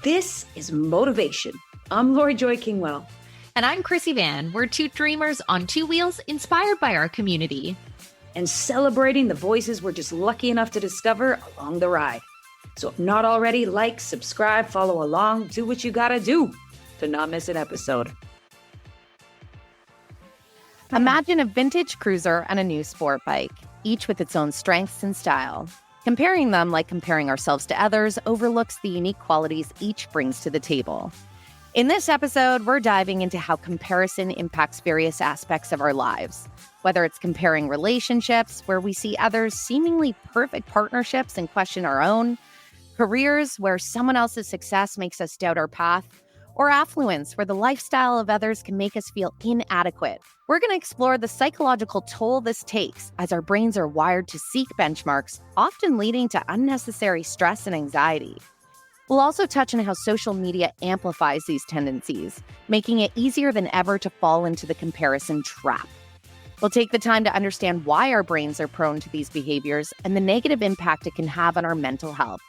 This is Motivation. I'm Lori Joy Kingwell. And I'm Chrissy Van. We're two dreamers on two wheels inspired by our community. And celebrating the voices we're just lucky enough to discover along the ride. So if not already, like, subscribe, follow along, do what you gotta do to not miss an episode. Imagine a vintage cruiser and a new sport bike, each with its own strengths and style. Comparing them, like comparing ourselves to others, overlooks the unique qualities each brings to the table. In this episode, we're diving into how comparison impacts various aspects of our lives. Whether it's comparing relationships, where we see others' seemingly perfect partnerships and question our own, careers, where someone else's success makes us doubt our path, or affluence, where the lifestyle of others can make us feel inadequate. We're going to explore the psychological toll this takes, as our brains are wired to seek benchmarks, often leading to unnecessary stress and anxiety. We'll also touch on how social media amplifies these tendencies, making it easier than ever to fall into the comparison trap. We'll take the time to understand why our brains are prone to these behaviors and the negative impact it can have on our mental health.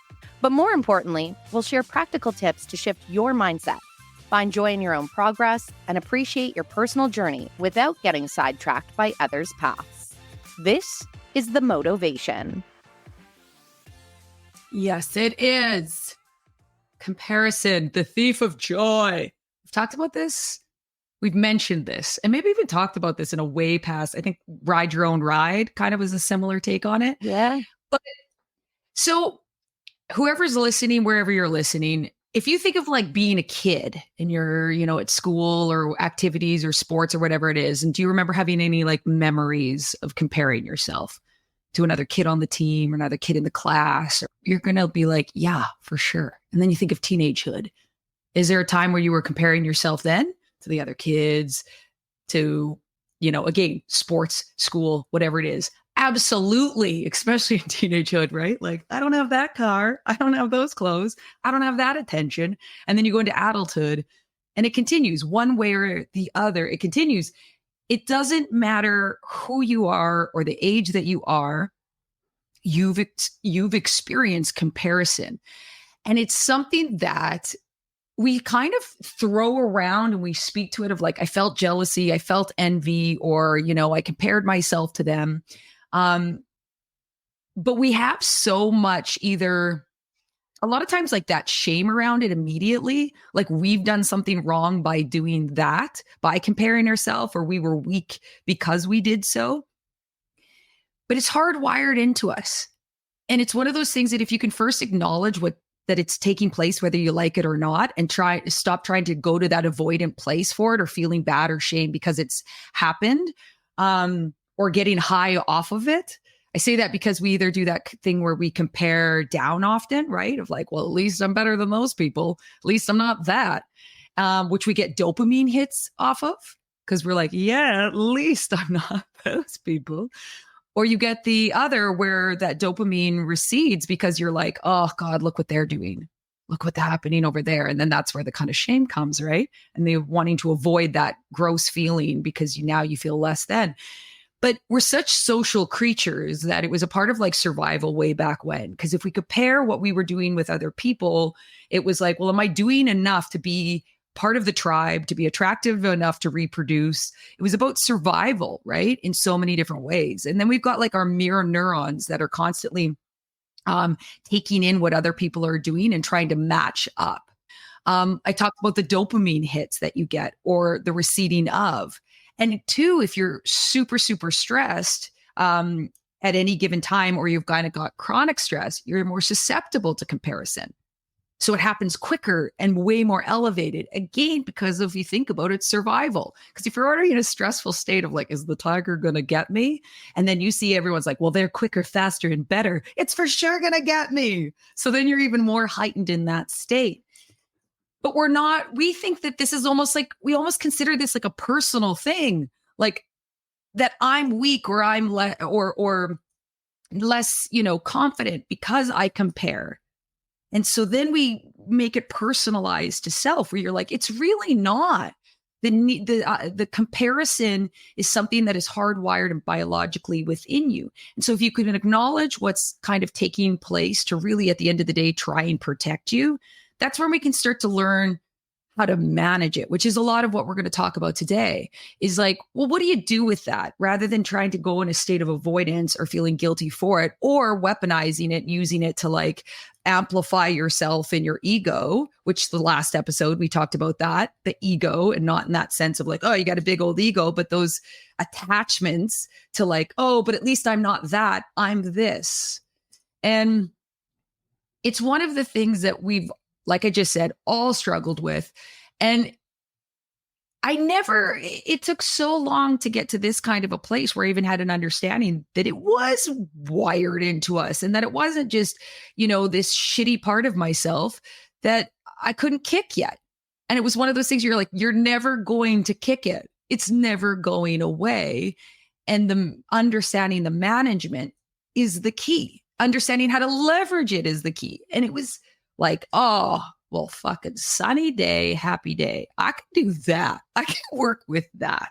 But more importantly, we'll share practical tips to shift your mindset, find joy in your own progress, and appreciate your personal journey without getting sidetracked by others' paths. This is the Motivation. Yes, it is. Comparison, the thief of joy. We've talked about this. We've mentioned this, and maybe even talked about this in a way past. I think Ride Your Own Ride kind of was a similar take on it. Yeah. But so whoever's listening, wherever you're listening, if you think of like being a kid and you're, at school or activities or sports or whatever it is, and do you remember having any like memories of comparing yourself to another kid on the team or another kid in the class? You're going to be like, yeah, for sure. And then you think of teenagehood. Is there a time where you were comparing yourself then to the other kids, to, again, sports, school, whatever it is? Absolutely, especially in teenagehood, right? Like, I don't have that car. I don't have those clothes. I don't have that attention. And then you go into adulthood and it continues one way or the other. It continues. It doesn't matter who you are or the age that you are. You've experienced comparison. And it's something that we kind of throw around and we speak to it of like, I felt jealousy, I felt envy, or, I compared myself to them. But we have so much either a lot of times like that shame around it immediately, like we've done something wrong by doing that, by comparing ourselves, or we were weak because we did so. But it's hardwired into us. And it's one of those things that if you can first acknowledge that it's taking place, whether you like it or not, and stop trying to go to that avoidant place for it or feeling bad or shame because it's happened, or getting high off of it. I say that because we either do that thing where we compare down often, right? Of like, well, at least I'm better than those people. At least I'm not that, which we get dopamine hits off of because we're like, yeah, at least I'm not those people. Or you get the other where that dopamine recedes because you're like, oh God, look what they're doing. Look what's happening over there. And then that's where the kind of shame comes, right? And they wanting to avoid that gross feeling because now you feel less than. But we're such social creatures that it was a part of like survival way back when. Because if we compare what we were doing with other people, it was like, well, am I doing enough to be part of the tribe, to be attractive enough to reproduce? It was about survival, right? In so many different ways. And then we've got like our mirror neurons that are constantly taking in what other people are doing and trying to match up. I talked about the dopamine hits that you get or the receding of. And two, if you're super, super stressed at any given time, or you've kind of got chronic stress, you're more susceptible to comparison. So it happens quicker and way more elevated, again, because if you think about it, survival. Because if you're already in a stressful state of like, is the tiger going to get me? And then you see everyone's like, well, they're quicker, faster, and better. It's for sure going to get me. So then you're even more heightened in that state. But we think that this is almost like, we almost consider this like a personal thing, like that I'm weak or I'm or less, confident because I compare. And so then we make it personalized to self where you're like, it's really not. The comparison is something that is hardwired and biologically within you. And so if you can acknowledge what's kind of taking place to really, at the end of the day, try and protect you, that's where we can start to learn how to manage it, which is a lot of what we're going to talk about today is like, well, what do you do with that rather than trying to go in a state of avoidance or feeling guilty for it or weaponizing it, using it to like amplify yourself and your ego, which the last episode we talked about that, the ego, and not in that sense of like, oh, you got a big old ego, but those attachments to like, oh, but at least I'm not that, I'm this. And it's one of the things that we've, like I just said, all struggled with. And it took so long to get to this kind of a place where I even had an understanding that it was wired into us and that it wasn't just, this shitty part of myself that I couldn't kick yet. And it was one of those things you're never going to kick it. It's never going away. And the understanding the management is the key. Understanding how to leverage it is the key. And it was like, oh, well, fucking sunny day, happy day. I can do that. I can work with that.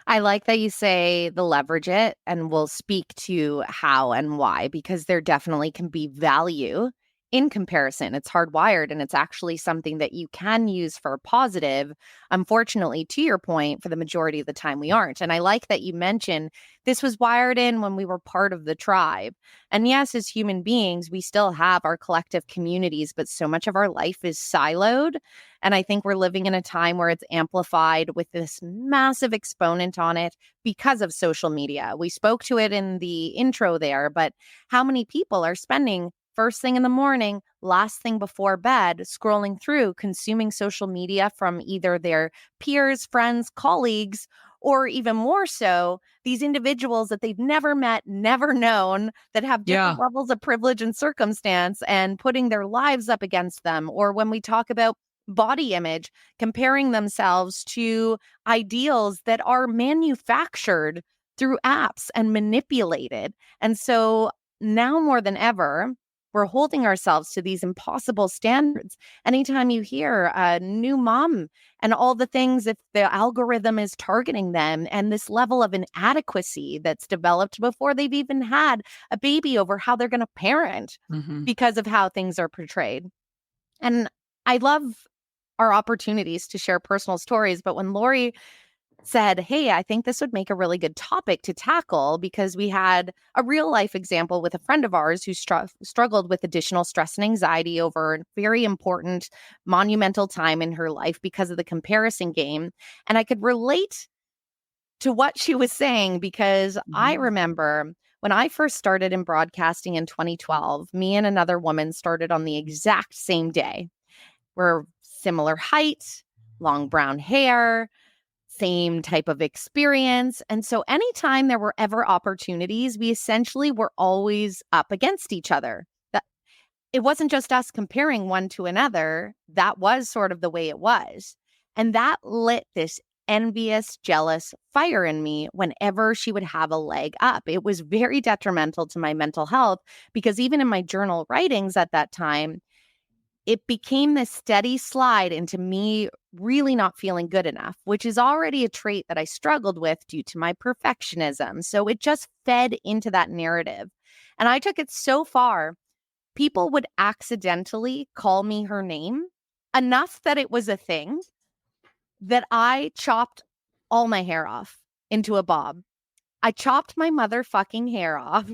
I like that you say the leverage it, and we'll speak to how and why, because there definitely can be value in comparison. It's hardwired, and it's actually something that you can use for positive. Unfortunately, to your point, for the majority of the time we aren't. And I like that you mentioned this was wired in when we were part of the tribe. And yes, as human beings, we still have our collective communities, but so much of our life is siloed. And I think we're living in a time where it's amplified with this massive exponent on it because of social media. We spoke to it in the intro there, but how many people are spending first thing in the morning, last thing before bed, scrolling through, consuming social media from either their peers, friends, colleagues, or even more so, these individuals that they've never met, never known, that have different levels of privilege and circumstance, and putting their lives up against them. Or when we talk about body image, comparing themselves to ideals that are manufactured through apps and manipulated. And so now more than ever, we're holding ourselves to these impossible standards. Anytime you hear a new mom and all the things, if the algorithm is targeting them, and this level of inadequacy that's developed before they've even had a baby over how they're going to parent because of how things are portrayed. And I love our opportunities to share personal stories. But when Lori said, hey, I think this would make a really good topic to tackle, because we had a real life example with a friend of ours who struggled with additional stress and anxiety over a very important, monumental time in her life because of the comparison game. And I could relate to what she was saying, because I remember when I first started in broadcasting in 2012, me and another woman started on the exact same day. We're similar height, long brown hair, same type of experience. And so anytime there were ever opportunities, we essentially were always up against each other. That it wasn't just us comparing one to another. That was sort of the way it was. And that lit this envious, jealous fire in me whenever she would have a leg up. It was very detrimental to my mental health, because even in my journal writings at that time, it became this steady slide into me really not feeling good enough, which is already a trait that I struggled with due to my perfectionism. So it just fed into that narrative. And I took it so far, people would accidentally call me her name enough that it was a thing, that I chopped all my hair off into a bob. I chopped my motherfucking hair off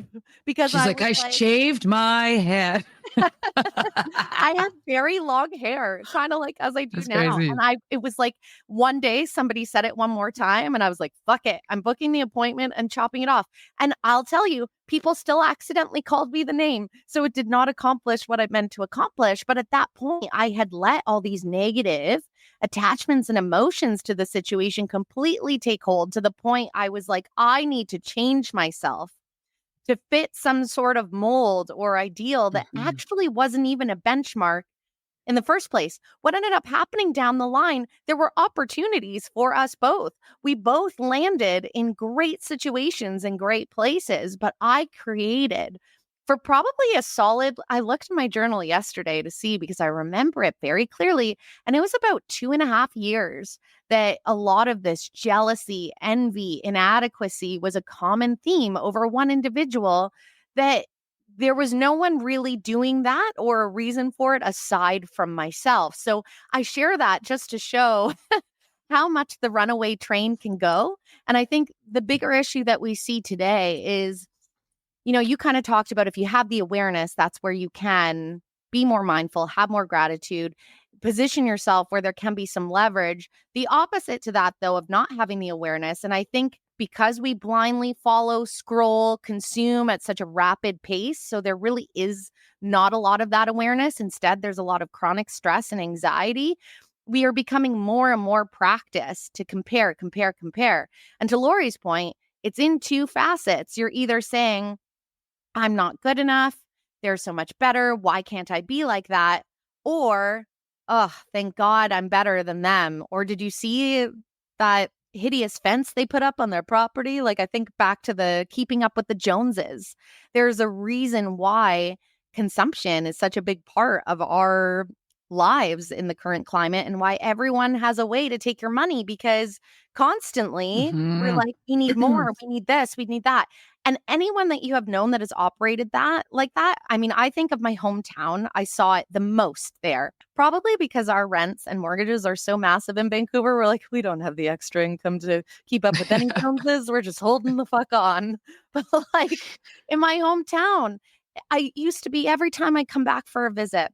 because She's I shaved my head. I had very long hair, kind of like as I do That's now. crazy. And it was like one day somebody said it one more time, and I was like, fuck it. I'm booking the appointment and chopping it off. And I'll tell you, people still accidentally called me the name. So it did not accomplish what I meant to accomplish. But at that point, I had let all these negative attachments and emotions to the situation completely take hold, to the point I was like, I need to change myself to fit some sort of mold or ideal that actually wasn't even a benchmark in the first place. What ended up happening down the line, there were opportunities for us both. We both landed in great situations and great places, but I created for probably a solid, I looked in my journal yesterday to see, because I remember it very clearly. And it was about 2.5 years that a lot of this jealousy, envy, inadequacy was a common theme over one individual, that there was no one really doing that or a reason for it aside from myself. So I share that just to show how much the runaway train can go. And I think the bigger issue that we see today is, you kind of talked about if you have the awareness, that's where you can be more mindful, have more gratitude, position yourself where there can be some leverage. The opposite to that, though, of not having the awareness. And I think because we blindly follow, scroll, consume at such a rapid pace, so there really is not a lot of that awareness. Instead, there's a lot of chronic stress and anxiety. We are becoming more and more practiced to compare. And to Lori's point, it's in two facets. You're either saying, I'm not good enough, they're so much better, why can't I be like that? Or, oh, thank God I'm better than them. Or did you see that hideous fence they put up on their property? Like, I think back to the keeping up with the Joneses. There's a reason why consumption is such a big part of our lives in the current climate and why everyone has a way to take your money, because constantly we're like, we need more, we need this, we need that. And anyone that you have known that has operated that like that, I mean, I think of my hometown. I saw it the most there, probably because our rents and mortgages are so massive in Vancouver. We're like, we don't have the extra income to keep up with any Joneses. We're just holding the fuck on. But like in my hometown, I used to be, every time I come back for a visit,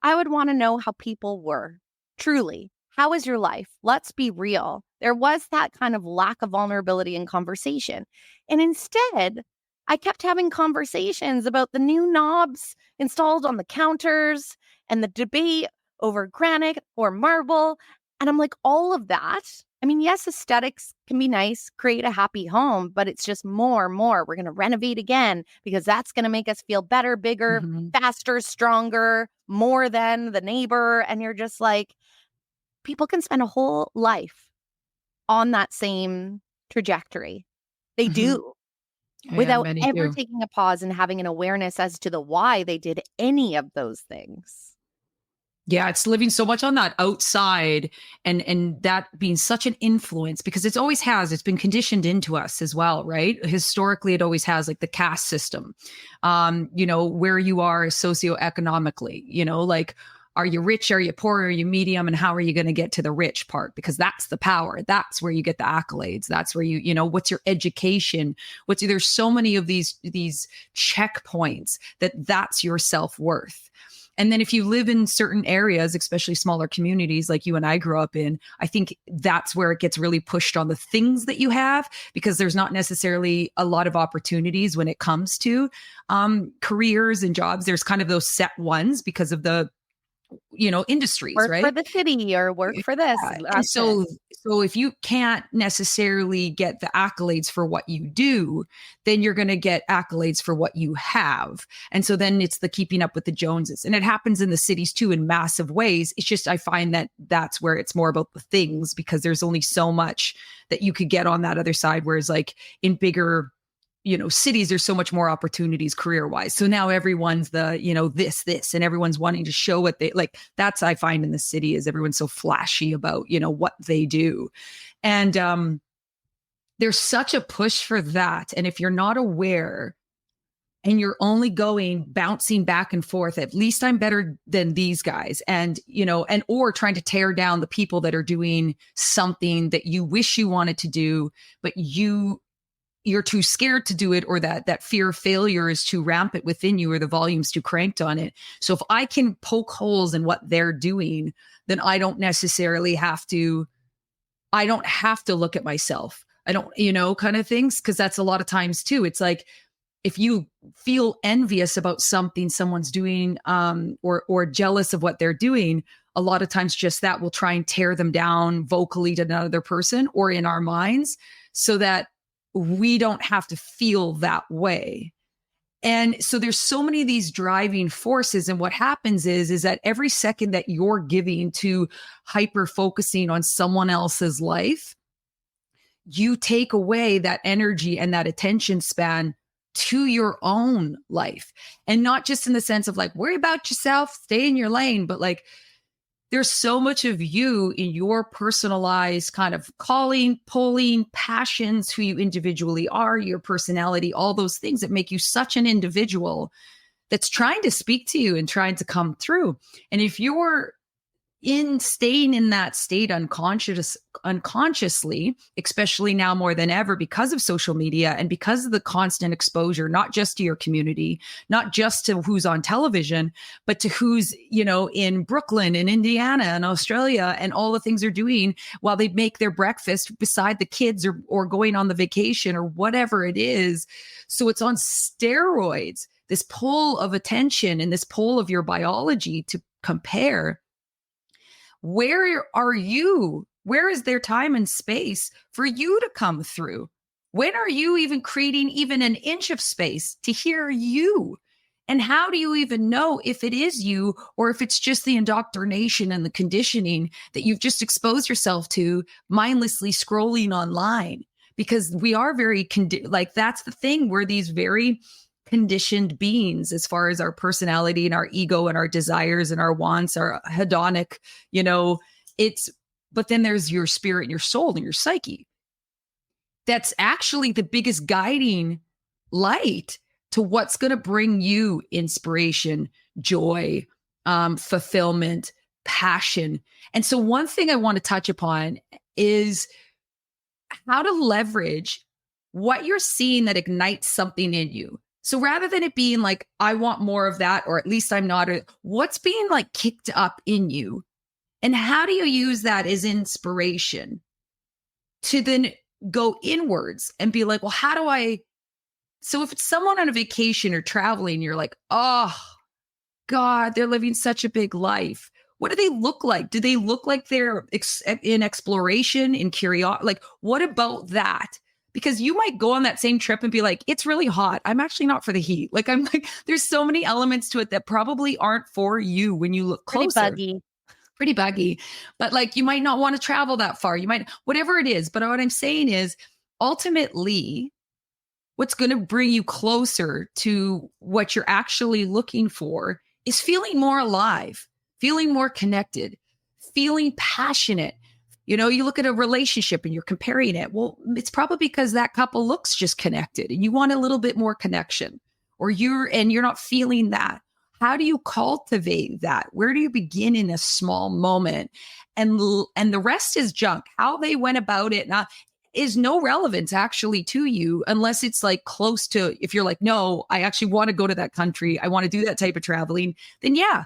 I would want to know how people were. Truly, how is your life? Let's be real. There was that kind of lack of vulnerability in conversation. And instead, I kept having conversations about the new knobs installed on the counters and the debate over granite or marble. And I'm like, all of that. I mean, yes, aesthetics can be nice, create a happy home, but it's just more. We're going to renovate again because that's going to make us feel better, bigger, faster, stronger, more than the neighbor. And you're just like, people can spend a whole life on that same trajectory. They do. Without ever taking a pause and having an awareness as to the why they did any of those things. Yeah, it's living so much on that outside and that being such an influence, because it's always has, it's been conditioned into us as well, right? Historically, it always has, like the caste system, where you are socioeconomically, like, are you rich? Are you poor? Are you medium? And how are you going to get to the rich part? Because that's the power. That's where you get the accolades. That's where what's your education? There's so many of these checkpoints that's your self-worth. And then if you live in certain areas, especially smaller communities like you and I grew up in, I think that's where it gets really pushed on the things that you have, because there's not necessarily a lot of opportunities when it comes to careers and jobs. There's kind of those set ones because of the industries, work right? For the city or work for this. And so if you can't necessarily get the accolades for what you do, then you're going to get accolades for what you have. And so then it's the keeping up with the Joneses. And it happens in the cities too, in massive ways. It's just, I find that that's where it's more about the things, because there's only so much that you could get on that other side. Whereas like in bigger cities, there's so much more opportunities career-wise. So now everyone's the, this, and everyone's wanting to show what they like. That's, I find in the city, is everyone's so flashy about, what they do. And there's such a push for that. And if you're not aware and you're only bouncing back and forth, at least I'm better than these guys. And, or trying to tear down the people that are doing something that you wish you wanted to do, but you're too scared to do it, or that fear of failure is too rampant within you, or the volume's too cranked on it. So if I can poke holes in what they're doing, then I don't necessarily have to look at myself. I don't, kind of things. Cause that's a lot of times too. It's like, if you feel envious about something someone's doing, or jealous of what they're doing, a lot of times just that will try and tear them down vocally to another person or in our minds, so that we don't have to feel that way. And so there's so many of these driving forces. And what happens is that every second that you're giving to hyper focusing on someone else's life, you take away that energy and that attention span to your own life. And not just in the sense of like, worry about yourself, stay in your lane, but like, there's so much of you in your personalized kind of calling, pulling, passions, who you individually are, your personality, all those things that make you such an individual, that's trying to speak to you and trying to come through. And if you're staying in that state unconsciously, especially now more than ever because of social media and because of the constant exposure, not just to your community, not just to who's on television, but to who's, in Brooklyn and Indiana and Australia and all the things they're doing while they make their breakfast beside the kids or going on the vacation or whatever it is. So it's on steroids, this pull of attention and this pull of your biology to compare. Where are you? Where is there time and space for you to come through? When are you even creating even an inch of space to hear you? And how do you even know if it is you or if it's just the indoctrination and the conditioning that you've just exposed yourself to mindlessly scrolling online? Because we are very, that's the thing. We're these very conditioned beings as far as our personality and our ego and our desires and our wants, our hedonic, but then there's your spirit and your soul and your psyche. That's actually the biggest guiding light to what's going to bring you inspiration, joy, fulfillment, passion. And so one thing I want to touch upon is how to leverage what you're seeing that ignites something in you. So rather than it being like, I want more of that, or at least I'm not, what's being like kicked up in you? And how do you use that as inspiration to then go inwards and be like, well, how do I? So if it's someone on a vacation or traveling, you're like, oh God, they're living such a big life. What do they look like? Do they look like they're in exploration, in curiosity? Like, what about that? Because you might go on that same trip and be like, it's really hot. I'm actually not for the heat. Like, I'm like, there's so many elements to it that probably aren't for you when you look closer. Pretty buggy. But like, you might not want to travel that far. You might, whatever it is. But what I'm saying is, ultimately, what's going to bring you closer to what you're actually looking for is feeling more alive, feeling more connected, feeling passionate. You look at a relationship and you're comparing it. Well, it's probably because that couple looks just connected and you want a little bit more connection, or you're not feeling that. How do you cultivate that? Where do you begin in a small moment? And the rest is junk. How they went about it is no relevance actually to you, unless it's like close to, if you're like, no, I actually want to go to that country. I want to do that type of traveling. Then yeah,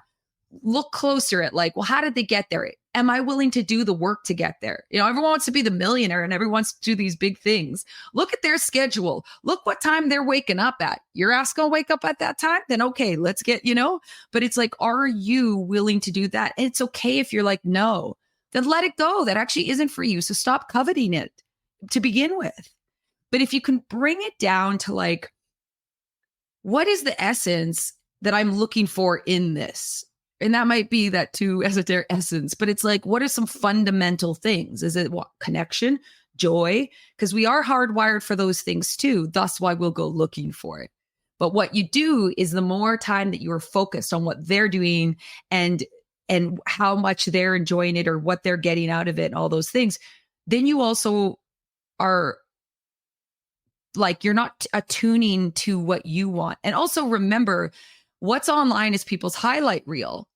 look closer at like, well, how did they get there? Am I willing to do the work to get there? Everyone wants to be the millionaire and everyone wants to do these big things. Look at their schedule. Look what time they're waking up at. Your ass gonna wake up at that time? Then okay, let's get, but it's like, are you willing to do that? And it's okay if you're like, no, then let it go. That actually isn't for you. So stop coveting it to begin with. But if you can bring it down to like, what is the essence that I'm looking for in this? And that might be that too esoteric essence, but it's like, what are some fundamental things? Is it what? Connection, joy? Because we are hardwired for those things too. That's why we'll go looking for it. But what you do is the more time that you are focused on what they're doing and how much they're enjoying it or what they're getting out of it and all those things, then you also are like, you're not attuning to what you want. And also remember, what's online is people's highlight reel,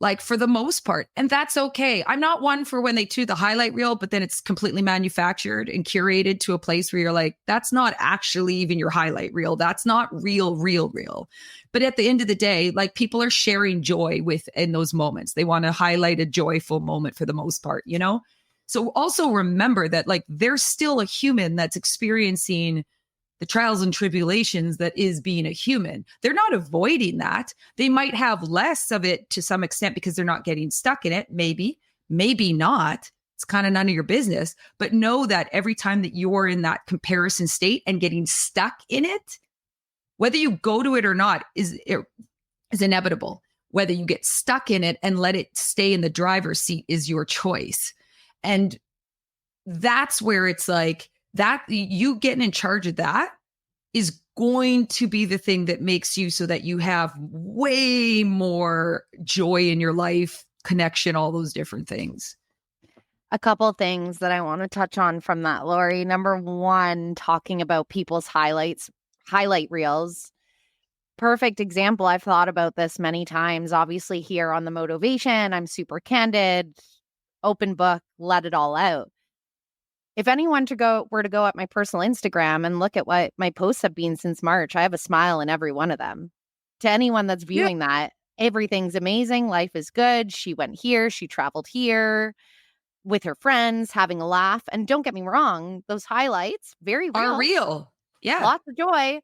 like for the most part. And that's okay. I'm not one for when they do the highlight reel, but then it's completely manufactured and curated to a place where you're like, that's not actually even your highlight reel. That's not real. But at the end of the day, like people are sharing joy in those moments. They want to highlight a joyful moment for the most part, So also remember that like there's still a human that's experiencing the trials and tribulations that is being a human. They're not avoiding that. They might have less of it to some extent because they're not getting stuck in it. Maybe not. It's kind of none of your business. But know that every time that you're in that comparison state and getting stuck in it, whether you go to it or not is inevitable. Whether you get stuck in it and let it stay in the driver's seat is your choice. And that's where it's like, that you getting in charge of that is going to be the thing that makes you so that you have way more joy in your life, connection, all those different things. A couple of things that I want to touch on from that, Lori. Number one, talking about people's highlight reels. Perfect example. I've thought about this many times. Obviously, here on the motivation, I'm super candid, open book, let it all out. If anyone were to go at my personal Instagram and look at what my posts have been since March, I have a smile in every one of them. To anyone that's Yeah. viewing that, everything's amazing. Life is good. She went here. She traveled here with her friends, having a laugh. And don't get me wrong, those highlights, very Are real, real. Yeah. lots of joy.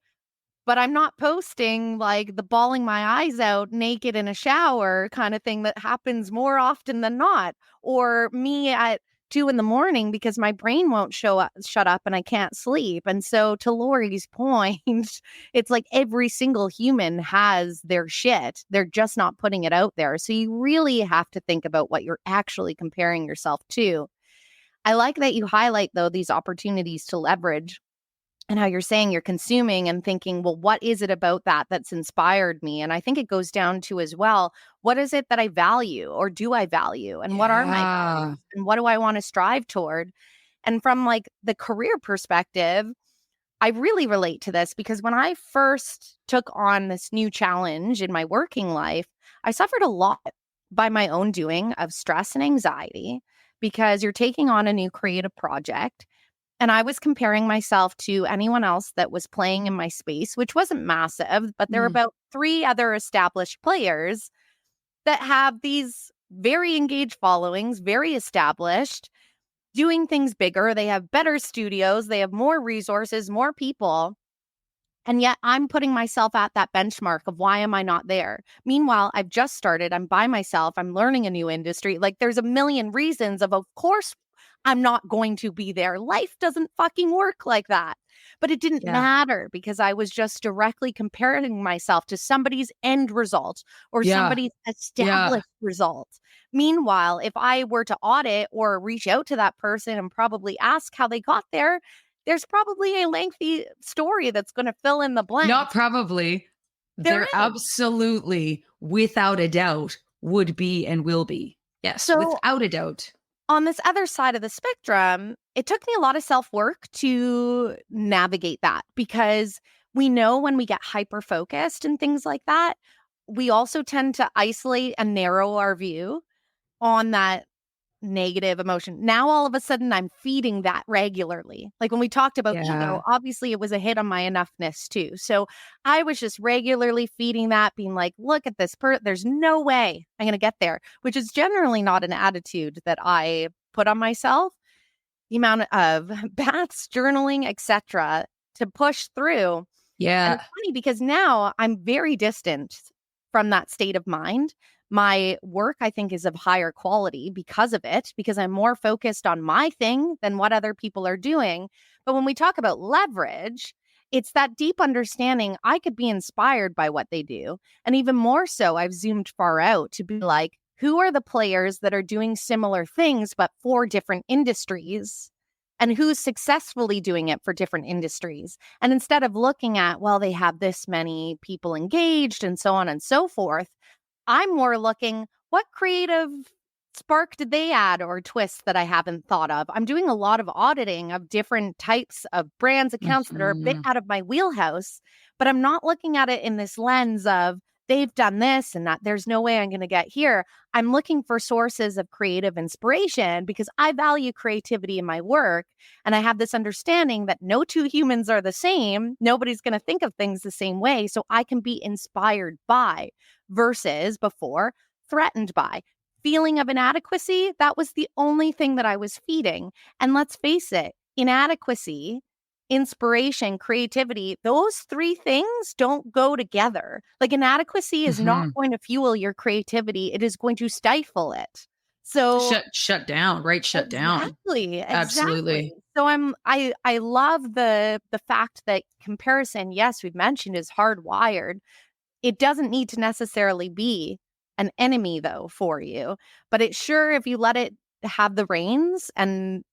But I'm not posting like the bawling my eyes out naked in a shower kind of thing that happens more often than not. Or me at 2 a.m. because my brain won't shut up and I can't sleep. And so to Lori's point, it's like every single human has their shit. They're just not putting it out there. So you really have to think about what you're actually comparing yourself to. I like that you highlight, though, these opportunities to leverage and how you're saying you're consuming and thinking, well, what is it about that that's inspired me? And I think it goes down to as well, what is it that I value or do I value? And what are my values? And what do I want to strive toward? And from like the career perspective, I really relate to this because when I first took on this new challenge in my working life, I suffered a lot by my own doing of stress and anxiety because you're taking on a new creative project. And I was comparing myself to anyone else that was playing in my space, which wasn't massive, but there were about 3 other established players that have these very engaged followings, very established, doing things bigger. They have better studios, they have more resources, more people. And yet I'm putting myself at that benchmark of why am I not there? Meanwhile, I've just started. I'm by myself. I'm learning a new industry. Like there's a million reasons of course, I'm not going to be there. Life doesn't fucking work like that. But it didn't matter because I was just directly comparing myself to somebody's end result or somebody's established result. Meanwhile, if I were to audit or reach out to that person and probably ask how they got there, there's probably a lengthy story that's going to fill in the blank. Not probably. There absolutely, without a doubt, would be and will be. Yes, So, without a doubt. On this other side of the spectrum, it took me a lot of self-work to navigate that because we know when we get hyper-focused and things like that, we also tend to isolate and narrow our view on that negative emotion. Now, all of a sudden, I'm feeding that regularly. Like when we talked about ego, obviously it was a hit on my enoughness too. So I was just regularly feeding that, being like, look at this, there's no way I'm going to get there, which is generally not an attitude that I put on myself. The amount of baths, journaling, etc., to push through. And it's funny because now I'm very distant from that state of mind. My work, I think, is of higher quality because of it, because I'm more focused on my thing than what other people are doing. But when we talk about leverage, it's that deep understanding I could be inspired by what they do. And even more so, I've zoomed far out to be like, who are the players that are doing similar things, but for different industries? And who's successfully doing it for different industries? And instead of looking at, well, they have this many people engaged and so on and so forth, I'm more looking, what creative spark did they add or twist that I haven't thought of? I'm doing a lot of auditing of different types of brands, accounts that are a bit out of my wheelhouse, but I'm not looking at it in this lens of they've done this and that there's no way I'm going to get here. I'm looking for sources of creative inspiration because I value creativity in my work. And I have this understanding that no 2 humans are the same. Nobody's going to think of things the same way. So I can be inspired by versus before threatened by. Feeling of inadequacy, that was the only thing that I was feeding. And let's face it, inadequacy, inspiration, creativity, those 3 things don't go together. Like inadequacy is not going to fuel your creativity. It is going to stifle it. So shut down, right? Shut down. Exactly. Absolutely. So I love the fact that comparison, yes, we've mentioned, is hardwired. It doesn't need to necessarily be an enemy though for you, but it sure, if you let it have the reins and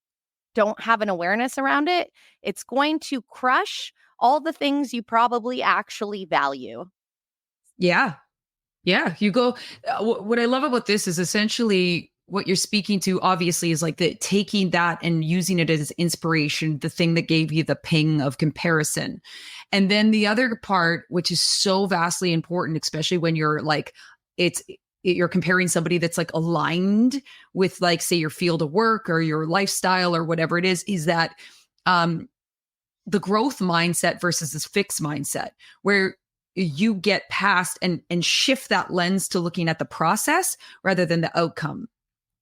don't have an awareness around it, it's going to crush all the things you probably actually value. Yeah. You go, what I love about this is essentially what you're speaking to obviously is like the taking that and using it as inspiration, the thing that gave you the ping of comparison. And then the other part, which is so vastly important, especially when you're like, you're comparing somebody that's like aligned with like, say, your field of work or your lifestyle or whatever it is that the growth mindset versus this fixed mindset, where you get past and shift that lens to looking at the process rather than the outcome.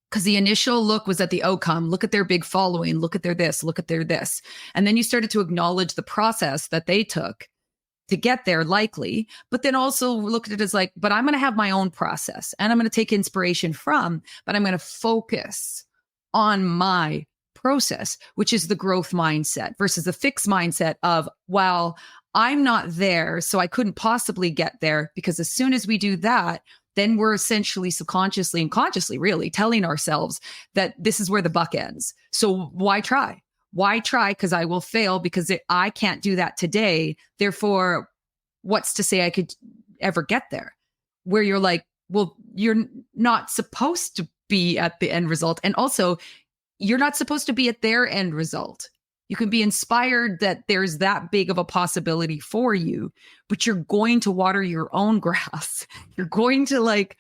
Because the initial look was at the outcome. Look at their big following. Look at their this. Look at their this. And then you started to acknowledge the process that they took to get there, likely. But then also look at it as like, but I'm going to have my own process and I'm going to take inspiration from, but I'm going to focus on my process, which is the growth mindset versus the fixed mindset of, well, I'm not there, so I couldn't possibly get there, because as soon as we do that, then we're essentially subconsciously and consciously really telling ourselves that this is where the buck ends. So why try? Why try? Because I will fail, because I can't do that today. Therefore, what's to say I could ever get there? Where you're like, well, you're not supposed to be at the end result. And also, you're not supposed to be at their end result. You can be inspired that there's that big of a possibility for you, but you're going to water your own grass. You're going to like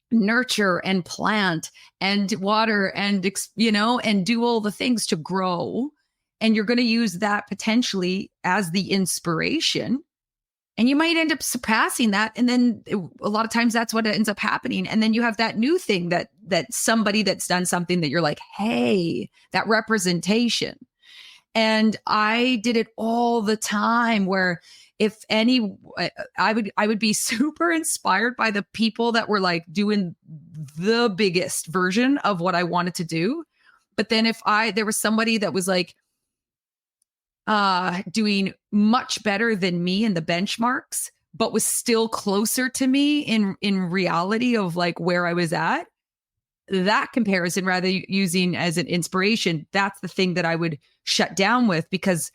nurture and plant and water and, and do all the things to grow. And you're going to use that potentially as the inspiration. And you might end up surpassing that. And then a lot of times that's what ends up happening. And then you have that new thing that somebody that's done something that you're like, hey, that representation. And I did it all the time, where if any, I would be super inspired by the people that were like doing the biggest version of what I wanted to do. But then if there was somebody that was like doing much better than me in the benchmarks, but was still closer to me in reality of like where I was at, that comparison, rather using as an inspiration, that's the thing that I would shut down with. Because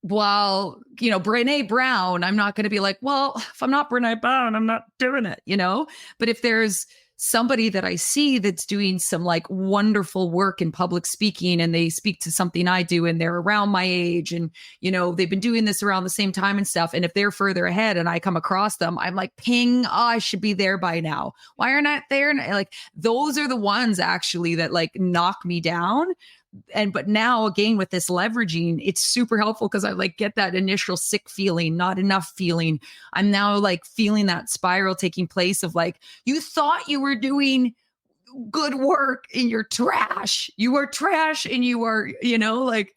while, Brene Brown, I'm not going to be like, well, if I'm not Brene Brown, I'm not doing it, But if there's somebody that I see that's doing some like wonderful work in public speaking, and they speak to something I do, and they're around my age, and, they've been doing this around the same time and stuff. And if they're further ahead and I come across them, I'm like, ping, I should be there by now. Why are not there? And like, those are the ones actually that like knock me down. But now again, with this leveraging, it's super helpful, because I like get that initial sick feeling, not enough feeling. I'm now like feeling that spiral taking place of like, you thought you were doing good work and you're trash. You are trash. And you are, like,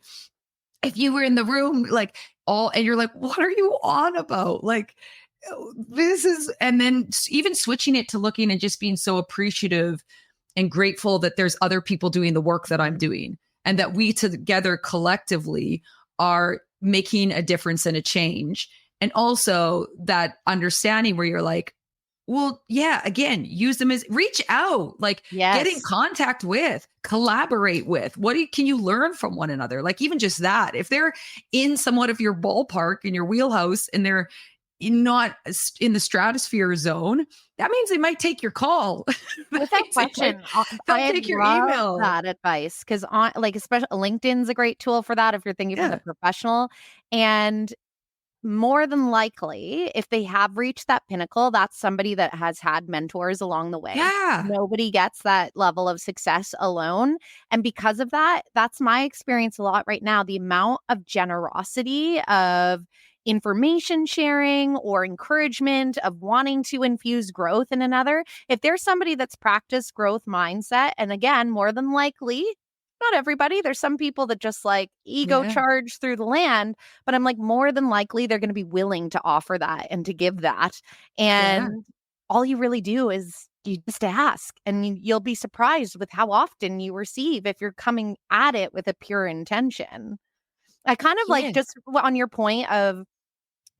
if you were in the room, like and you're like, what are you on about? Like, this is, and then even switching it to looking and just being so appreciative and grateful that there's other people doing the work that I'm doing, and that we together collectively are making a difference and a change. And also that understanding where you're like, well, yeah, again, use them as reach out, like get in contact with, collaborate with, can you learn from one another? Like even just that, if they're in somewhat of your ballpark, in your wheelhouse, and they're not in the stratosphere zone, that means they might take your call. Without question, they'll take your email. That advice, because especially LinkedIn's a great tool for that if you're thinking from the professional. And more than likely, if they have reached that pinnacle, that's somebody that has had mentors along the way. Yeah. Nobody gets that level of success alone. And because of that, that's my experience a lot right now. The amount of generosity of information sharing or encouragement of wanting to infuse growth in another. If there's somebody that's practiced growth mindset, and again, more than likely, not everybody, there's some people that just like ego charge through the land, but I'm like, more than likely, they're going to be willing to offer that and to give that. And all you really do is you just ask, and you'll be surprised with how often you receive if you're coming at it with a pure intention. I kind of like, just on your point of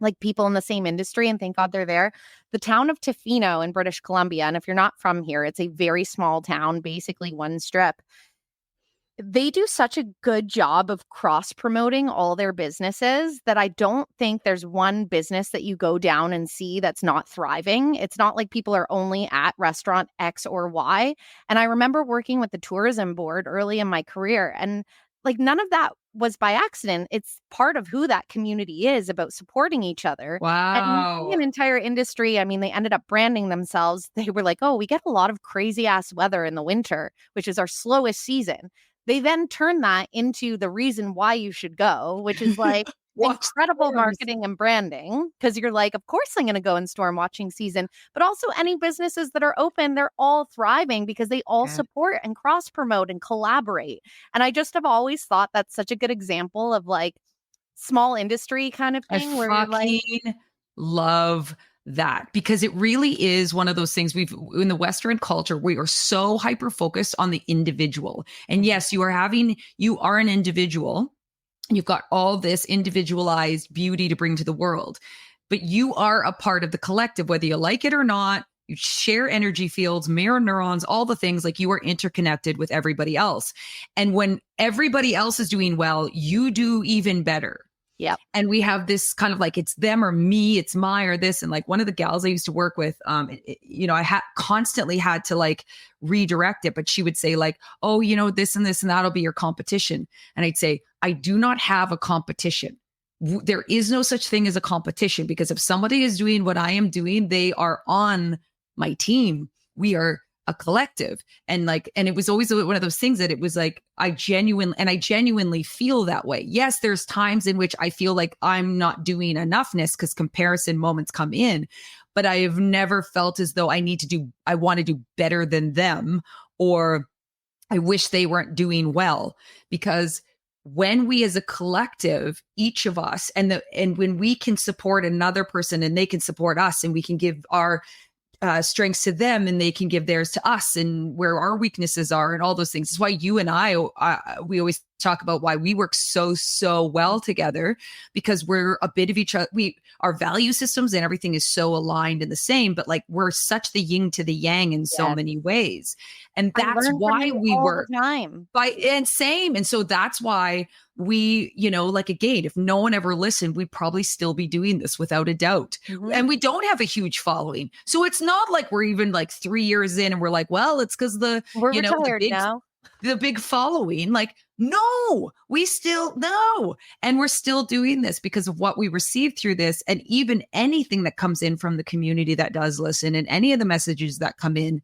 like people in the same industry, and thank God they're there. The town of Tofino in British Columbia. And if you're not from here, it's a very small town, basically one strip. They do such a good job of cross promoting all their businesses that I don't think there's one business that you go down and see that's not thriving. It's not like people are only at restaurant X or Y. And I remember working with the tourism board early in my career, and like none of that was by accident. It's part of who that community is, about supporting each other. And you see Wow. an entire industry. I mean, they ended up branding themselves. They were like, oh, we get a lot of crazy ass weather in the winter, which is our slowest season. They then turn that into the reason why you should go, which is like Watch incredible storms. marketing and branding, because you're like, of course I'm going to go in storm watching season. But also any businesses that are open, they're all thriving because they all Yeah. support and cross promote and collaborate. And I just have always thought that's such a good example of like small industry kind of I thing where you're like, fucking love that, because it really is one of those things. We've in the Western culture, we are so hyper focused on the individual. And yes, you are an individual. You've got all this individualized beauty to bring to the world, but you are a part of the collective, whether you like it or not. You share energy fields, mirror neurons, all the things. Like, you are interconnected with everybody else. And when everybody else is doing well, you do even better. yep. And we have this kind of like, it's them or me, it's my or this. And like, one of the gals I used to work with, I constantly had to like redirect it, but she would say like, oh, this and this and that'll be your competition. And I'd say, I do not have a competition. There is no such thing as a competition, because if somebody is doing what I am doing, they are on my team. We are a collective. And it was always one of those things that it was like, I genuinely feel that way. Yes, there's times in which I feel like I'm not doing enoughness because comparison moments come in, but I have never felt as though I want to do better than them, or I wish they weren't doing well. Because when we as a collective, each of us, and when we can support another person and they can support us, and we can give our strengths to them and they can give theirs to us, and where our weaknesses are and all those things. It's why you and I we always talk about why we work so well together, because we're a bit of each other. Our value systems and everything is so aligned and the same, but like, we're such the yin to the yang in so many ways. And that's why we work time. And so that's why we, like, again, if no one ever listened, we'd probably still be doing this without a doubt. Mhm. And we don't have a huge following. So it's not like we're even like 3 years in and we're like, well, it's because We're retired now. the big following. Like, no, and we're still doing this because of what we received through this. And even anything that comes in from the community that does listen, and any of the messages that come in,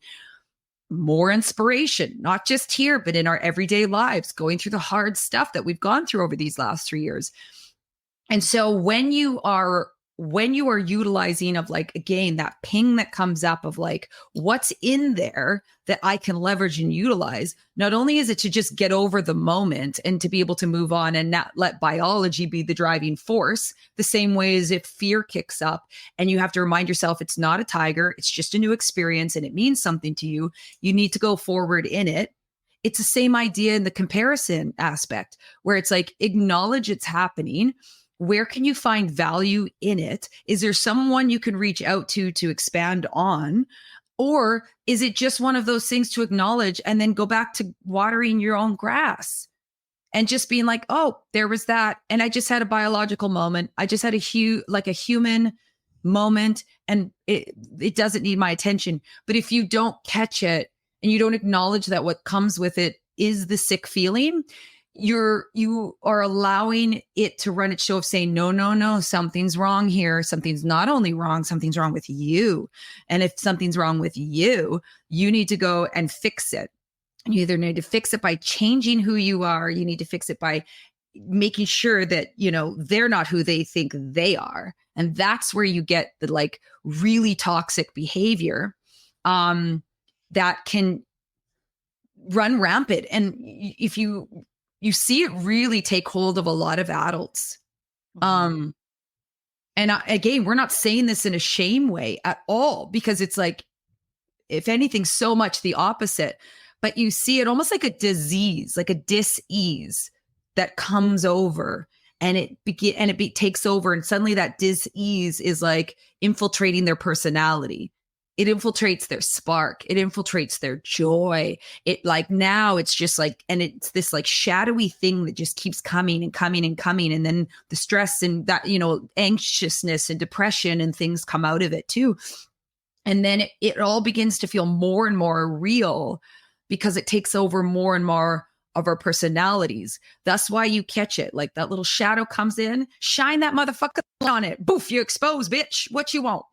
more inspiration, not just here, but in our everyday lives, going through the hard stuff that we've gone through over these last 3 years. And so when you are utilizing of, like, again, that ping that comes up of like, what's in there that I can leverage and utilize, not only is it to just get over the moment and to be able to move on and not let biology be the driving force, the same way as if fear kicks up and you have to remind yourself it's not a tiger, it's just a new experience and it means something to you. You need to go forward in it. It's the same idea in the comparison aspect, where it's like, acknowledge it's happening. Where can you find value in it? Is there someone you can reach out to expand on? Or is it just one of those things to acknowledge and then go back to watering your own grass and just being like, oh, there was that. And I just had a biological moment. I just had a human moment, and it doesn't need my attention. But if you don't catch it and you don't acknowledge that what comes with it is the sick feeling, you are allowing it to run its show of saying, no, something's wrong here. Something's not only wrong, something's wrong with you. And if something's wrong with you, you need to go and fix it. You either need to fix it by changing who you are. You need to fix it by making sure that, they're not who they think they are. And that's where you get the like really toxic behavior that can run rampant. And if you see it really take hold of a lot of adults. And again, we're not saying this in a shame way at all, because it's like, if anything, so much the opposite. But you see it almost like a disease, like a dis-ease that comes over, and it takes over, and suddenly that dis-ease is like infiltrating their personality. It infiltrates their spark. It infiltrates their joy. It like now it's just like, and it's this like shadowy thing that just keeps coming and coming and coming. And then the stress and that, you know, anxiousness and depression and things come out of it too. And then it all begins to feel more and more real because it takes over more and more of our personalities. That's why you catch it. Like that little shadow comes in, shine that motherfucker on it. Boof, you expose, bitch. What you want?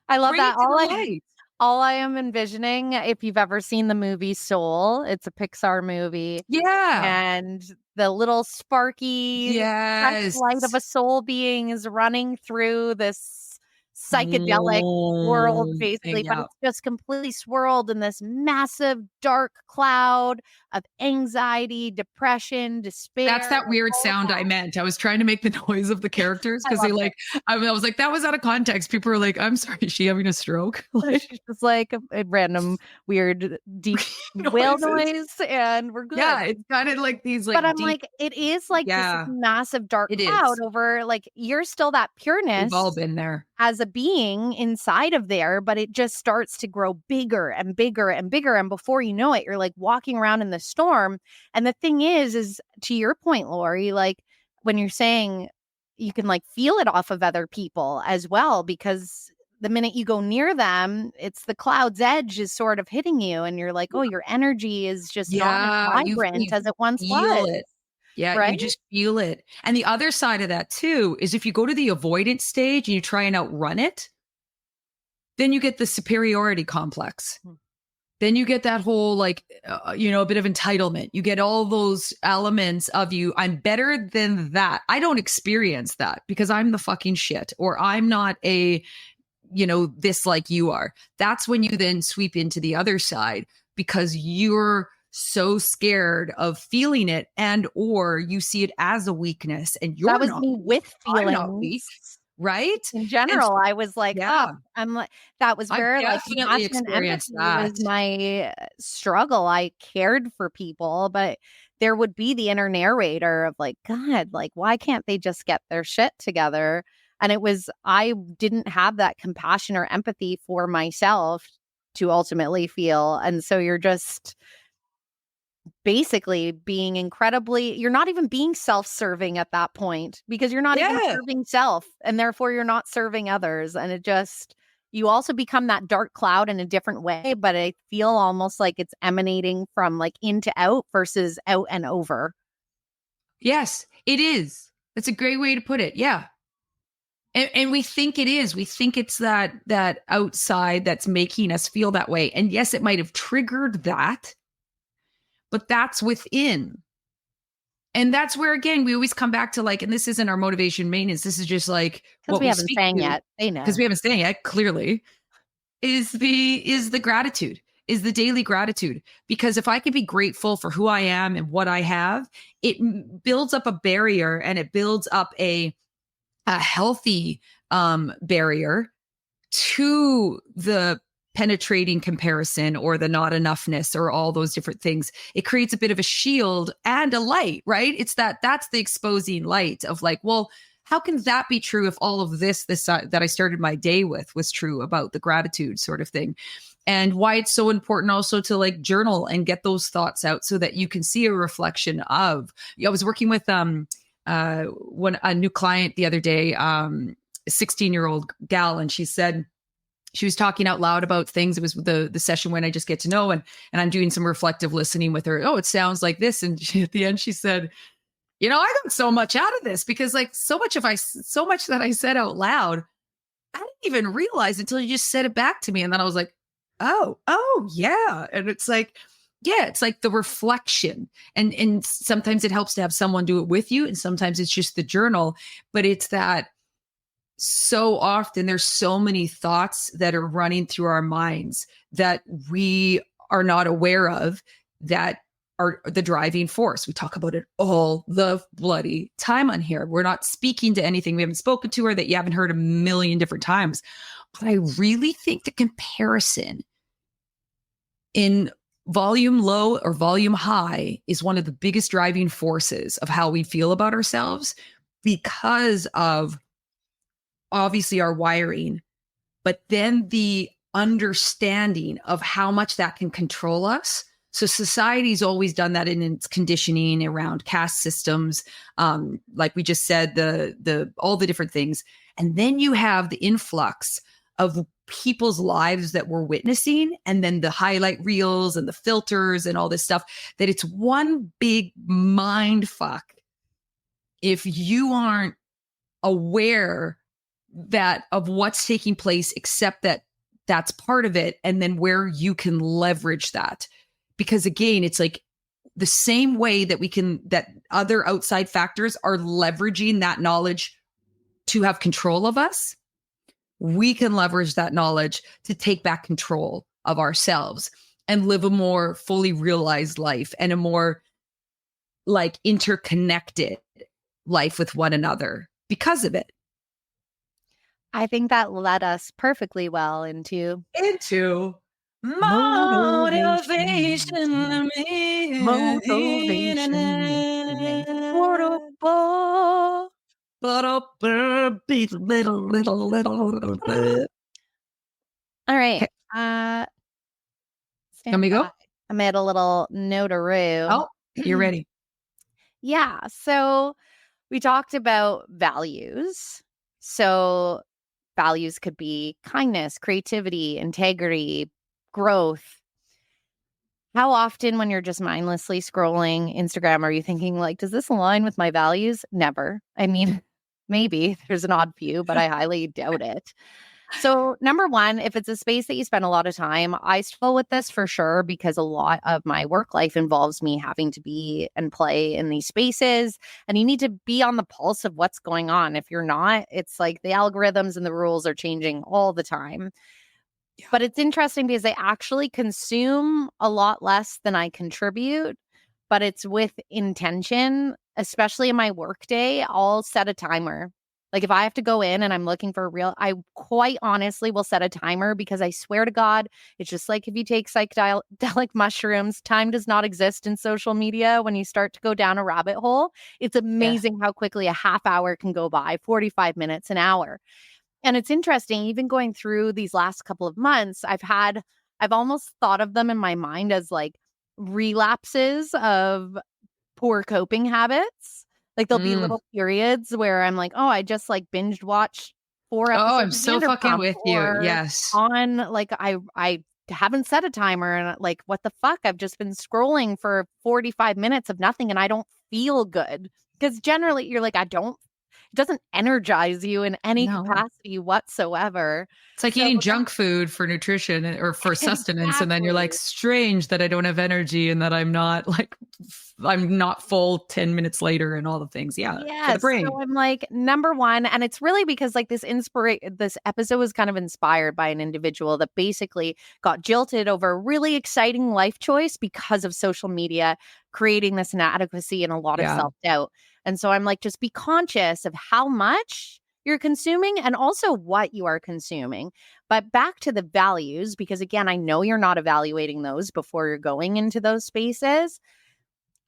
I love Bring that. it to the light. All I am envisioning, if you've ever seen the movie Soul, it's a Pixar movie. Yeah. And the little sparky fresh Yes. light of a soul being is running through this psychedelic world, basically, but Yeah. it's just completely swirled in this massive dark cloud of anxiety, depression, despair. That's that weird all sound that. I meant. I was trying to make the noise of the characters because I they love like, I was like, that was out of context. People are like, I'm sorry, is she having a stroke? Like, She's just like a random weird deep whale noises. noise, and we're good. Yeah, it's kind of like these like But I'm deep, like, it is like yeah, this massive dark it cloud is. over, like, you're still that pureness We've all been there. as a being inside of there, but it just starts to grow bigger and bigger and bigger. And before you know it, you're like walking around in the storm. And the thing is to your point, Lori, like when you're saying you can like feel it off of other people as well, because the minute you go near them, it's the cloud's edge is sort of hitting you. And you're like, oh, your energy is just not as vibrant as it once feel was. it. Yeah, right? you just feel it. And the other side of that too is if you go to the avoidance stage and you try and outrun it, then you get the superiority complex. Then you get that whole like, you know, a bit of entitlement. You get all those elements of you. I'm better than that. I don't experience that because I'm the fucking shit, or I'm not a, you know, this like you are. That's when you then sweep into the other side because you're so scared of feeling it, and or you see it as a weakness, and you're That was not me weak. with I'm not weak, feelings. right? In general, I was like, yeah. oh, I'm like, that was I've very like definitely compassion and experienced empathy was that. my struggle. I cared for people, but there would be the inner narrator of like, God, like, why can't they just get their shit together? And it was, I didn't have that compassion or empathy for myself to ultimately feel. And so you're just basically being incredibly, you're not even being self-serving at that point because you're not even Yeah. serving self, and therefore you're not serving others. And it just, you also become that dark cloud in a different way, but I feel almost like it's emanating from like into out versus out and over. Yes, it is. That's a great way to put it. Yeah. And we think it is. We think it's that outside that's making us feel that way. And yes, it might have triggered that, but that's within. And that's where, again, we always come back to like, and this isn't our motivation maintenance. This is just like Because we haven't sang yet. They know. because we haven't sang yet, clearly, is the gratitude, is the daily gratitude. Because if I can be grateful for who I am and what I have, it builds up a barrier, and it builds up a healthy barrier to the penetrating comparison or the not enoughness or all those different things. It creates a bit of a shield and a light, right? It's that's the exposing light of like, well, how can that be true if all of this that I started my day with was true about the gratitude sort of thing? And why it's so important also to like journal and get those thoughts out so that you can see a reflection of. I was working with a new client the other day, 16-year-old gal, and she said, she was talking out loud about things. It was the session when I just get to know, and I'm doing some reflective listening with her. Oh, it sounds like this. And at the end, she said, you know, I got so much out of this because like so much that I said out loud, I didn't even realize until you just said it back to me. And then I was like, oh yeah. And it's like, yeah, it's like the reflection. And sometimes it helps to have someone do it with you. And sometimes it's just the journal, but it's that so often there's so many thoughts that are running through our minds that we are not aware of that are the driving force. We talk about it all the bloody time on here. We're not speaking to anything we haven't spoken to or that you haven't heard a million different times. But I really think the comparison in volume low or volume high is one of the biggest driving forces of how we feel about ourselves because of obviously our wiring but then the understanding of how much that can control us. So society's always done that in its conditioning around caste systems, like we just said, the all the different things. And then you have the influx of people's lives that we're witnessing, and then the highlight reels and the filters and all this stuff, that it's one big mind fuck if you aren't aware that of what's taking place, except that that's part of it, and then where you can leverage that. Because again, it's like the same way that that other outside factors are leveraging that knowledge to have control of us, we can leverage that knowledge to take back control of ourselves and live a more fully realized life and a more like interconnected life with one another because of it. I think that led us perfectly well into motivation. All right. Can we go? I made a little notaroo. Oh, you're ready. Yeah. So we talked about values. So values could be kindness, creativity, integrity, growth. How often when you're just mindlessly scrolling Instagram are you thinking like, does this align with my values? Never. I mean, maybe there's an odd few, but I highly doubt it. So number one, if it's a space that you spend a lot of time, I struggle with this for sure because a lot of my work life involves me having to be and play in these spaces. And you need to be on the pulse of what's going on. If you're not, it's like the algorithms and the rules are changing all the time. Yeah. But it's interesting because I actually consume a lot less than I contribute, but it's with intention, especially in my work day. I'll set a timer. Like if I have to go in and I'm looking for I quite honestly will set a timer because I swear to God, it's just like if you take psychedelic mushrooms, time does not exist in social media when you start to go down a rabbit hole. It's amazing how quickly a half hour can go by, 45 minutes, an hour. And it's interesting, even going through these last couple of months, I've almost thought of them in my mind as like relapses of poor coping habits. Like there'll be little periods where I'm like, oh, I just like binge watch 4 episodes. Oh, I'm so fucking with you. Yes. On like I haven't set a timer and like what the fuck? I've just been scrolling for 45 minutes of nothing and I don't feel good. Because generally you're like, it doesn't energize you in any capacity whatsoever. It's like eating junk food for nutrition or for sustenance. Exactly. And then you're like, strange that I don't have energy and that I'm not full 10 minutes later and all the things. Yeah. For the brain. So I'm like, number one, and it's really because like this episode was kind of inspired by an individual that basically got jilted over a really exciting life choice because of social media, creating this inadequacy and a lot of self-doubt. And so I'm like, just be conscious of how much you're consuming and also what you are consuming. But back to the values, because again, I know you're not evaluating those before you're going into those spaces.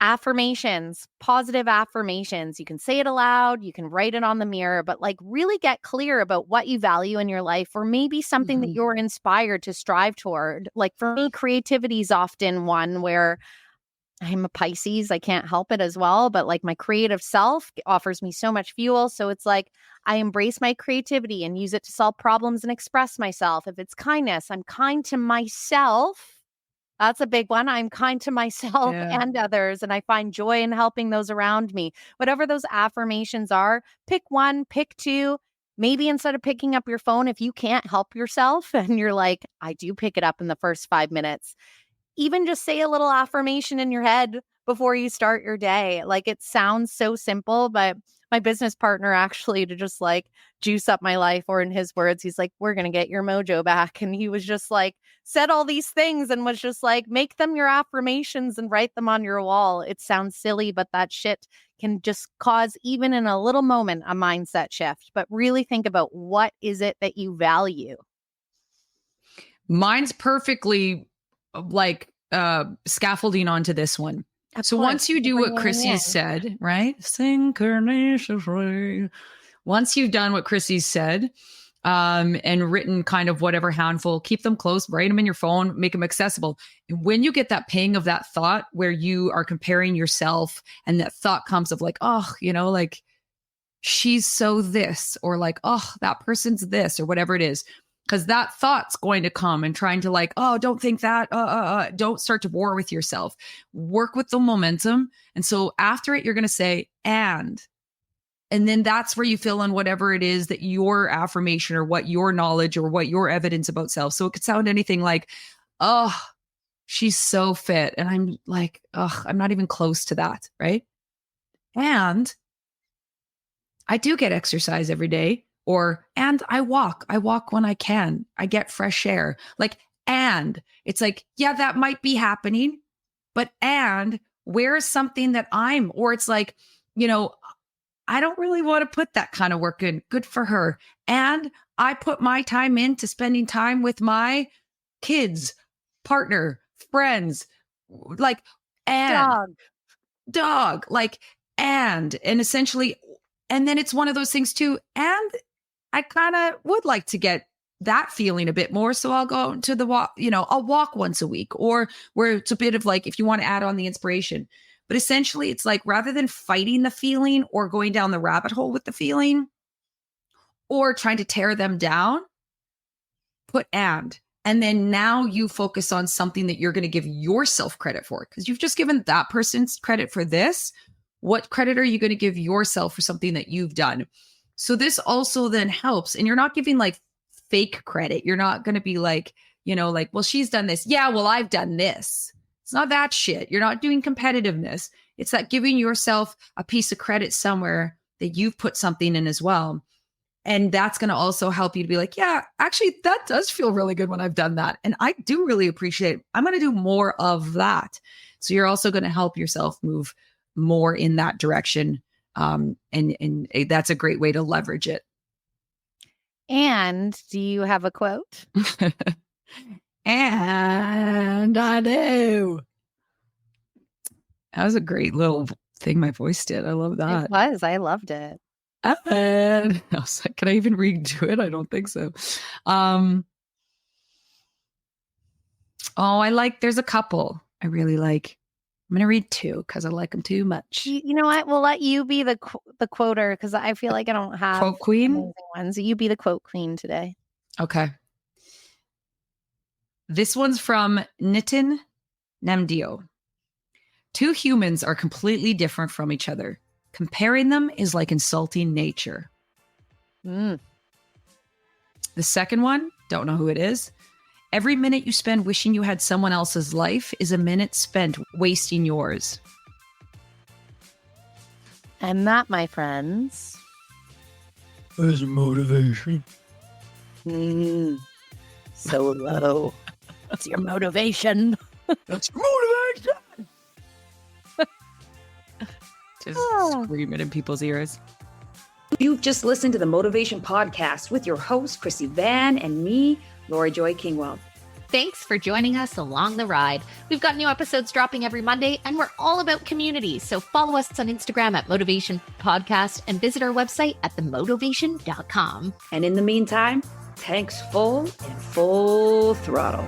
Affirmations, positive affirmations. You can say it aloud, you can write it on the mirror, but like really get clear about what you value in your life or maybe something that you're inspired to strive toward. Like for me, creativity is often one where I'm a Pisces. I can't help it as well. But like my creative self offers me so much fuel. So it's like I embrace my creativity and use it to solve problems and express myself. If it's kindness, I'm kind to myself. That's a big one. I'm kind to myself and others. And I find joy in helping those around me. Whatever those affirmations are, pick one, pick two. Maybe instead of picking up your phone, if you can't help yourself and you're like, I do pick it up in the first 5 minutes. Even just say a little affirmation in your head before you start your day. Like it sounds so simple, but my business partner actually to just like juice up my life, or in his words, he's like, we're going to get your mojo back. And he was just like, said all these things and was just like, make them your affirmations and write them on your wall. It sounds silly, but that shit can just cause, even in a little moment, a mindset shift. But really think about what is it that you value? Mine's perfectly like scaffolding onto this one. So once you do what Chrissy said, right? Synchronicity. Once you've done what Chrissy said, and written kind of whatever handful, keep them close, write them in your phone, make them accessible. And when you get that ping of that thought where you are comparing yourself and that thought comes of like, oh, like she's so this, or like, oh, that person's this, or whatever it is. Because that thought's going to come and trying to like, oh, don't think that, don't start to war with yourself. Work with the momentum. And so after it, you're going to say, and then that's where you fill in whatever it is that your affirmation or what your knowledge or what your evidence about self. So it could sound anything like, oh, she's so fit. And I'm like, oh, I'm not even close to that. Right. And I do get exercise every day. And I walk when I can. I get fresh air. Like, and it's like, yeah, that might be happening, but and where's something that or it's like, I don't really want to put that kind of work in. Good for her. And I put my time into spending time with my kids, partner, friends, like, and dog, like, and essentially, and then it's one of those things too. And I kind of would like to get that feeling a bit more. So I'll go to the walk, I'll walk once a week, or where it's a bit of like, if you want to add on the inspiration. But essentially, it's like rather than fighting the feeling or going down the rabbit hole with the feeling or trying to tear them down, put and then now you focus on something that you're going to give yourself credit for, because you've just given that person's credit for this. What credit are you going to give yourself for something that you've done? So this also then helps. And you're not giving like fake credit. You're not going to be like, like, well, she's done this. Yeah, well, I've done this. It's not that shit. You're not doing competitiveness. It's that giving yourself a piece of credit somewhere that you've put something in as well. And that's going to also help you to be like, yeah, actually, that does feel really good when I've done that. And I do really appreciate it. I'm going to do more of that. So you're also going to help yourself move more in that direction. And that's a great way to leverage it. And do you have a quote? And I do. That was a great little thing my voice did. I love that. It was. I loved it. And I was like, can I even redo it? I don't think so. There's a couple I really like. I'm going to read two because I like them too much. You know what? We'll let you be the quoter because I feel like I don't have quote queen amazing ones. You be the quote queen today. Okay. This one's from Nitin Namdeo. Two humans are completely different from each other. Comparing them is like insulting nature. The second one, don't know who it is. Every minute you spend wishing you had someone else's life is a minute spent wasting yours. And that, my friends, is motivation. So low. It's your motivation. That's motivation. Just screaming in people's ears. You've just listened to the Motivation Podcast with your host, Chrissy Van, and me, Laura Joy Kingwell. Thanks for joining us along the ride. We've got new episodes dropping every Monday, and we're all about community. So follow us on Instagram at Motivation Podcast and visit our website at themotivation.com. And in the meantime, tanks full and full throttle.